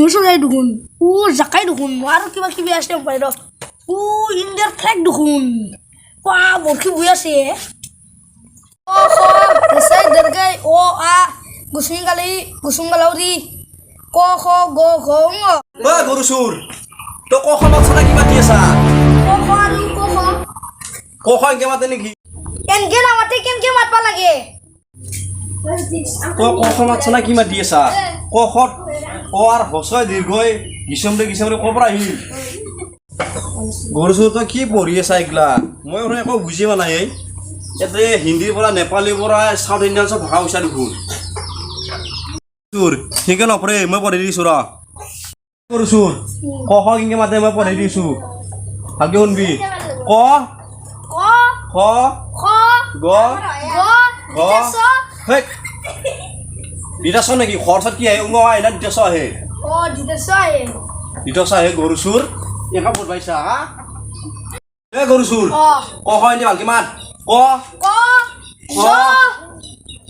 চলাই দেখোন জাকাই দেখোন আৰু কিবা কিবি আছে বাইৰ ইণ্ডিয়াৰ ফ্লেগ দেখোন বৰখি বৈ আছে দেশাই দৰগাই গুচুংগালাউৰি ক খ গ ঘ ঙ গৰুচুৰ তই ক খ মাছনা কি মাতি আছা ক খ এনকে মাতে নেকি কেনকে নামাতে কেনকে মাতবা লাগে তই ক খ মাছনা কি মাতি আছা ক খ অ আৰু হছয় দীৰ্ঘই গিচমৰে ক'ৰ পৰা আহিল গৰুচুৰ তই কি পঢ়ি আছা এইগিলা মই একো বুজি পোৱা নাই ইয়াতে হিন্দীৰ পৰা নেপালীৰ পৰা চাউথ ইণ্ডিয়ান চব ভাষা হৈছে দেখোন ঠিকে নপৰে মই পঢ়ি দিছোঁ ৰ গৰুচুৰ ক খ কেনকে মাতে মই পঢ়ি দিছোঁ ভালকে শুনবি ক খ গ ঘ দিতাছ নেকি খৰচত কি আহে আহিলা দিতাছ আহে দিতাছ আহে গৰুচুৰ একা পঢ় পাইছা হা এ গৰুচুৰ ক খ এনে ভালকে মাত ক খ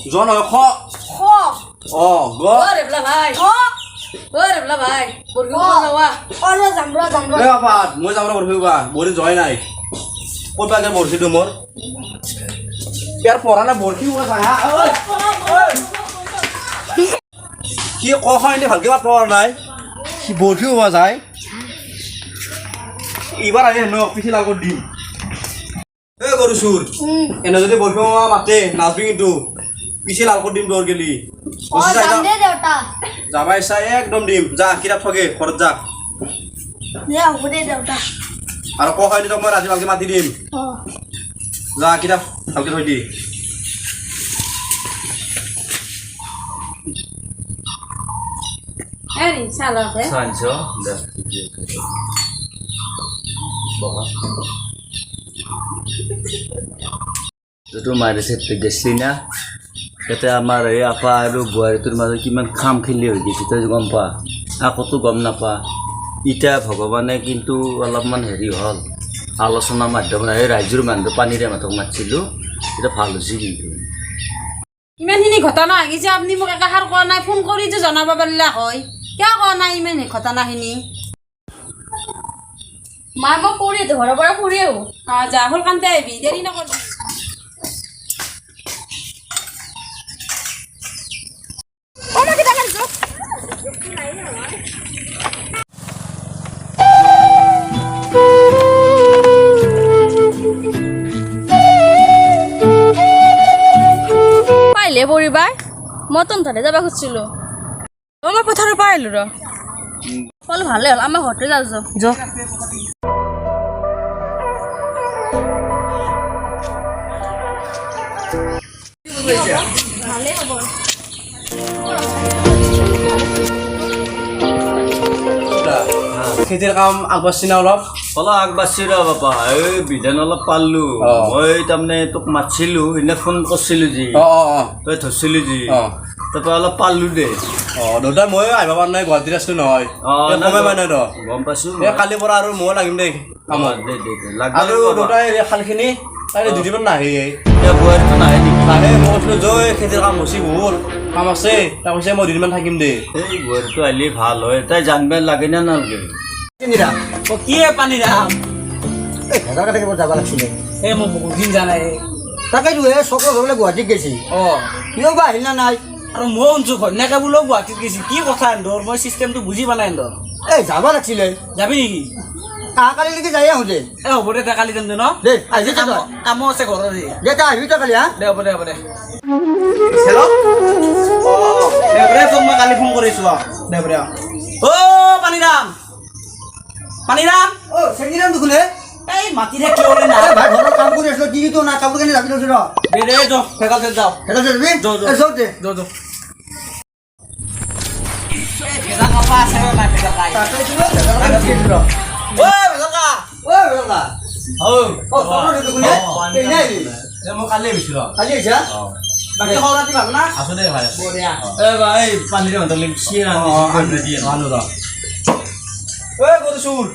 জ নহয় খ গ মই যাম বৰফিবা বৰি যোৱাই নাই ক'ত বাগে বৰফিটো মোৰ ইয়াৰ পঢ়া নাই বৰফি কি ক খ এনে ভালকে মাত পঢ়া নাই সি বৰফি হোৱা যায় এইবাৰ আহি হেনো পিঠি লাগত দিম এ গৰুচুৰ এনে যদি বৰফি মাতে নাচবি কিন্তু পিছে লাল কৰি দিম দৌৰ গেলি যাবা ইচ্ছা একদম দিম যা কিতাপ থগে ঘৰত যা আৰু ক খাই মই ৰাতি ভালকে মাতি দিম যা কিতাপ ভালকে থৈ দি যিটো মাৰিছে গেছলি না ইয়াতে আমাৰ এই আপা আৰু বোৱাৰীটোৰ মাজত কিমান খাম খেলি হৈ গৈছে তই গম পা আকৌতো গম নাপা এতিয়া ভগৱানে কিন্তু অলপমান হেৰি হ'ল আলোচনা মাধ্যমেৰে এই ৰাইজৰ মানুহ পানীৰে মাতক মাতিছিলোঁ এতিয়া ভাল হৈছে কিন্তু ইমানখিনি ঘটনা আহিছে আপুনি মোক একাষাৰ কোৱা নাই ফোন কৰি যে জনাব পাৰিলে হয় কিয় কোৱা নাই ইমান ঘটনাখিনি মা মই ফুৰি ঘৰৰ পৰা ফুৰি আহোঁ যা হ'ল কান্তে আহিবি দেৰি নকৰিবি পাইলে পৰিবাই মই তন্থাতে যাব খুজিছিলোঁ মই পথাৰৰ পৰা আহিলোঁ ৰ ফল ভালে হ'ল আমাৰ ঘৰতে যাওঁ যা ভালে হ'ব খেতিৰ কাম আগবাঢ়ছি না অলপ আগবাঢ়ছি ৰ বাপা এই বিধান অলপ পালোঁ মই তাৰমানে তোক মাতিছিলোঁ সেইদিনা ফোন কৰিছিলোঁ যি তই ধৰিছিলোঁ যি তাৰপৰা অলপ পালোঁ দে দেউতা ময়ো আহিব পৰা নাই গুৱাহাটীত আছোঁ নহয় সময় পাই নাই ৰ গম পাইছোঁ কালিৰ পৰা আৰু ময়ো লাগিম দেই কামত আৰু দেউতাই খালখিনি তাই দুদিনমান নাহে বোৱাৰীটো নাহে নেকি নাহে মই কৈছিলোঁ জয় খেতিৰ কাম হৈছে বহুত কাম আছে তাৰ কৈছে মই দুদিনমান থাকিম দেই এই বোৱাৰীটো আহিলে ভাল হয় তাই জানিব লাগে নে নালাগে কি পানী ৰাম যাব লাগিছিলে এই মই বহুত দিন জানাই তাকেতো চক্ৰ ঘৰলৈ গুৱাহাটীত গৈছে কিয় বা আহিল না নাই আৰু মই শুনছোঁ ঘৈণীয়াকে বোলো গুৱাহাটীত গৈছে কি কথা এন্দৰ মই চিষ্টেমটো বুজি পোৱা নাই এন্দৰ এই যাব লাগিছিলে যাবি নেকি কালিলৈকে যাই আহোঁ দে এই হ'ব দে কালি যাম দে ন দে আহিবি তই কামো আছে ঘৰত দে তই আহিবি তই কালি হা দে হ'ব দে তোক মই কালি ফোন কৰিছোঁ পানীৰাম পানীৰাম চেঙিৰাম দেখোনে এই মাটি থাকিলে ওলে না ভাই ঘৰৰ কাম কৰি আছিলোঁ টিভিটো নাই কাপোৰ কানি যাবি লৈছোঁ ৰ দে যাওঁ ফেকাল যাওঁ সেইটো যাবি যাওঁ যাওঁ দে ফেকা কাপা আছে নাই ফেকা কাই মই কালি আহিছোঁ কালি আহিছা বাকী খবৰটো ভাল না আছোঁ দে ভাই বঢ়িয়া এই পানীৰে ভাতক চিয়ে ৰান্ধো ৰ গৰুচুৰ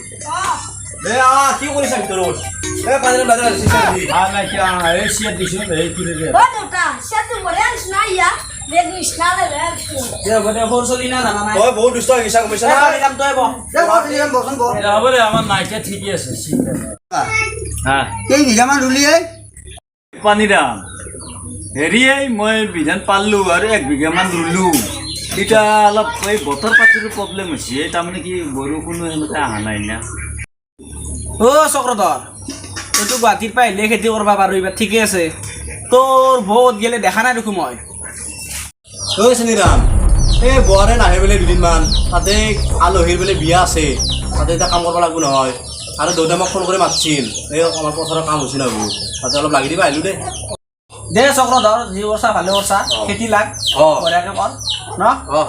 কি কৰিছা ভিতৰত পানীৰে ভাত এই চিয়াত দিছোঁ এই দেউতা বেগ নিষ্ণালে বেগ তই বহুত দুষ্ট হৈ গৈছা গম পাইছা না বচোন বহ হ'ব দে আমাৰ নাইকিয়া ঠিকে আছে হা কেই বিঘামান ৰুলি পানীৰাম হেৰিয়ে মই বিধান পালোঁ আৰু 1 বিঘামান ৰুলোঁ এতিয়া অলপ এই বতৰ পাতিৰো প্ৰব্লেম হৈছে তাৰমানে কি বৰষুণো সেনেকৈ অহা নাই না চক্ৰধৰ তইতো গুৱাহাটীৰ পৰা আহিলে খেতি কৰিব পাৰো এইবাৰ ঠিকে আছে তোৰ বহুত গেলে দেখা নাই দেখোন মই ঐ চেনিৰাম এই বোৱাৰে নাহে বোলে দুদিনমান তাতে আলহীৰ বোলে বিয়া আছে তাতে এতিয়া কাম কৰিব লাগিব নহয় আৰু দেউতাই মোক ফোন কৰি মাতিছিল এই আমাৰ পথাৰৰ কাম হৈছিল আৰু তাতে অলপ লাগি দিবা আহিলোঁ দে চক্ৰধৰ যি কৰছা ভালে কৰছা খেতি লাগ বঢ়িয়াকৈ কৰ ন অঁ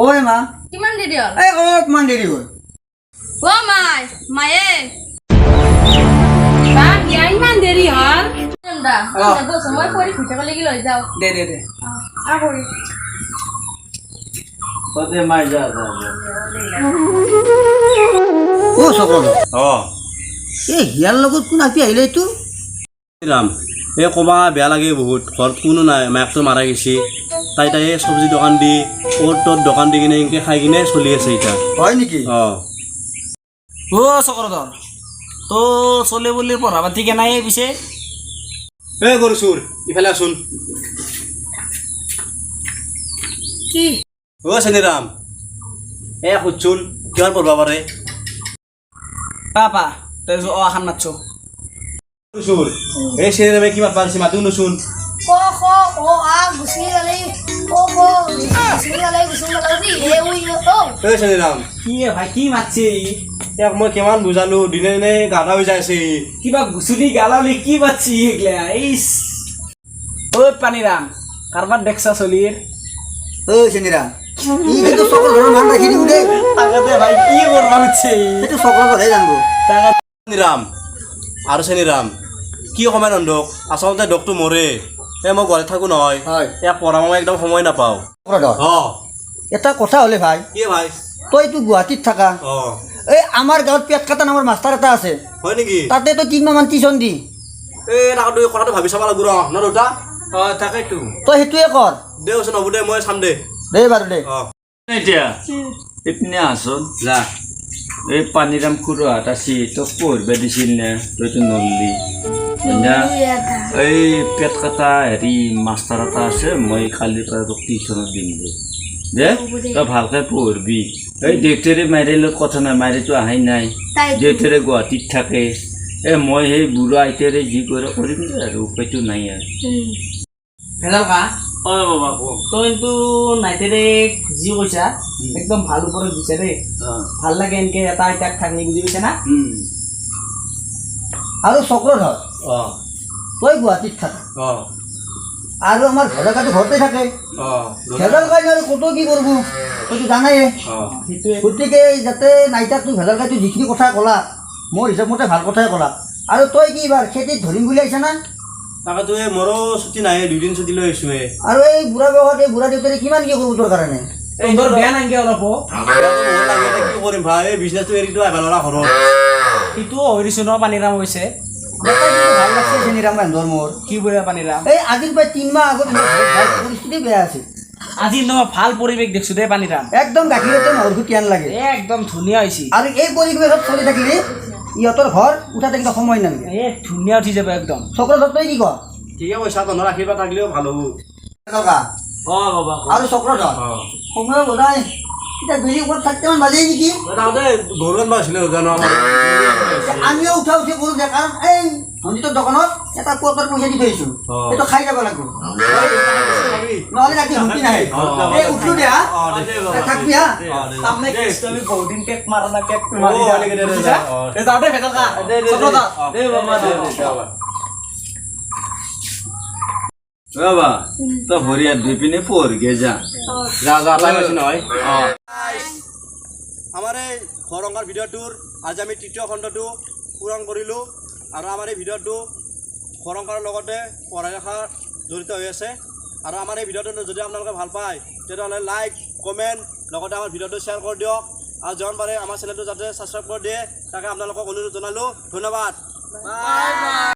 ঐ মা কিমান দেৰি হ'ল এই অকণমান দেৰি হ'ল অ' মায়ে বা বিয়া ইমান দেৰি হ'ল মই কৰি ভিতৰলৈ লাগি লৈ যাওঁ দে দে দে ততে মাই যা চক্ৰধৰ অঁ এই হিয়াৰ লগত কোন আপি আহিলে এইটো ৰাম এই ক'বা বেয়া লাগে বহুত ঘৰত কোনো নাই মাকটো মাৰা গৈছে তাই চব্জি দোকান দি অ'ত ত'ত দোকান দি কিনে এনেকৈ খাই কিনে চলি আছে এতিয়া হয় নেকি অঁ চক্ৰধৰ তোৰ চলে বুলি পঢ়া পাতি কেনাই পিছে এই গৰুচুৰ ইফালে আছোন কি অ' চেনিৰাম এই সুধচোন কিমান পঢ়িব পাৰে পাপা তই এখন মাতছ গৰুচুৰ এই চেনিৰামে কি মাতবা দিছে মাতিও নুচোন ক খ অ আ গুছি গলে ক খ গুছি গলে দি হে উই ও এই চেনিৰাম কি ভাই কি মাতছে ইয়াক মই কিমান বুজালো দিনে দিনে গাধা হৈ যাই আছে কিবা গুচুলি গালালি কি মাতছি এইগিলা ইস ঐ পানীৰাম কাৰোবাৰ দেখছা চলিৰ ঐ চেনিৰাম ই কিন্তু চক্ৰধৰৰ মান ৰাখি দিওঁ দেই তাকে ভাই কি কৰবা খুজিছে সেইটো চক্ৰধৰহে জানিব চেনিৰাম আৰু চেনিৰাম কি সময় নন্দক আচলতে দকটো মৰে এই মই ঘৰত থাকোঁ নহয় হয় ইয়াক পঢ়াব মই একদম সময় নাপাওঁ চক্ৰধৰ অঁ এটা কথা হ'লে ভাই কি ভাই তইতো গুৱাহাটীত থাকা অঁ এই আমাৰ গাঁৱত পেট কাটা নামৰ মাষ্টাৰ এটা আছে হয় নেকি তাতে তই 3 মাহমান টিউচন দি এই তাকতো কথাটো ভাবি চাব লাগিব ৰ ন দেউতা অঁ তাকেইতো তই সেইটোৱে কৰ দে ওচৰত হ'ব দে মই চাম দে দে বাৰু দে অঁ এতিয়া ইপিনে আছোন যা এই পানীৰাম খুড়াহাত আছে তোক পঢ়িব দিছিল নে তইতো নললি এই পেট কটা হেৰি মাষ্টাৰ এটা আছে মই কালিৰ পৰা তোক টিউচনত দিম দে তই ভালকৈ পঢ়বি এই দেউতাৰে মাইৰে লগত কথা নাই মাইৰেতো আহাই নাই দেউতাৰে গুৱাহাটীত থাকে মই সেই বুঢ়া আইতাৰে যি কৰে কৰিম দে আৰু উপায়তো নাই আৰু ভেজালকা অঁ বাবা কওঁ তইতো নাইতেৰে যি কৈছা একদম ভাল ওপৰত দিছে দেই ভাল লাগে এনেকৈ এটা আইতাক থাকি বুজি পাইছে না আৰু চক্ৰধৰ অঁ তই গুৱাহাটীত থাকা অঁ আৰু আমাৰ ভেজালকাটো ঘৰতে থাকে অঁ ভেজালকাই আৰু ক'তো কি কৰিব তইতো জানাই অঁ গতিকে যাতে নাইতাক তোৰ ভেজালকাইটো যিখিনি কথা ক'লা মোৰ হিচাপমতে ভাল কথাই ক'লা আৰু তই কি এইবাৰ খেতিত ধৰিম বুলি আহিছা না তাকেতো এই মোৰো ছুটি নাই 2 দিন ছুটি লৈ আহিছোঁ আৰু এই বুঢ়া বয়সত এই বুঢ়া দেউতাৰে কিমান কি কৰিব তোৰ কাৰণে তোৰ বেয়া নাংকে অলপ কি কৰিম ভাই এই বিজনেছটো এৰিটো আহিব নোৱাৰা ঘৰত সিটোও হৈ দিছোঁ ন পানীৰাম হৈছে ভাল লাগছে চেনিৰাম বান্ধৰ মোৰ কি বোলে পানীৰাম এই আজিৰ প্ৰায় 3 মাহ আগত মোৰ ঘৰত পৰিস্থিতি বেয়া আছিল আজি নহয় ভাল পৰিৱেশ দেখিছোঁ দেই পানীৰাম একদম গাখীৰতে মহৰটো কিয়ান লাগে একদম ধুনীয়া হৈছে আৰু এই পৰিৱেশত চলি থাকিলে ইহঁতৰ ঘৰ উঠাতে কিন্তু সময় নালাগে ধুনীয়া উঠি যাব একদম চক্ৰধৰ তই কি ক ঠিকে কৈছা তহঁতৰ আশীৰ্বাদ থাকিলেও ভাল হ'ব ককা অঁ বাবা আৰু চক্ৰধৰ সময় বনাই এতিয়া বেলি ওপৰত 30 মান বাজেই নেকি তাতে গৰুৱান বা আছিলে জানো আমাৰ আমিও উঠা উঠি কৰোঁ যে কাৰণ এই সঞ্জিতৰ দোকানত এটা কোটাৰ পইচা দি থৈছোঁ সেইটো খাই যাব লাগিব নহ'লে ৰাতি হুমকি নাহে এই উঠলো দে হা থাকবি হা তাৰমানে আমি বহুত দিন কেক মাৰা না কেক যাওঁতে ভেজালকা বাবা তই ভৰি হাত ধুই পিনে পঢ়গে যা যা যা টাইম আছে নহয় আমাৰ এই ঘৰ ৰঙাৰ ভিডিঅ'টোৰ আজি আমি 3য় খণ্ডটো পূৰণ কৰিলোঁ আৰু আমাৰ এই ভিডিঅ'টো ঘৰ ৰঙাৰ লগতে পঢ়াই ৰখাৰ জড়িত হৈ আছে আৰু আমাৰ এই ভিডিঅ'টো যদি আপোনালোকে ভাল পায় তেতিয়াহ'লে লাইক কমেণ্ট লগতে আমাৰ ভিডিঅ'টো শ্বেয়াৰ কৰি দিয়ক আৰু যিমান পাৰে আমাৰ চেনেলটো যাতে ছাবস্ক্ৰাইব কৰি দিয়ে তাকে আপোনালোকক অনুৰোধ জনালোঁ ধন্যবাদ।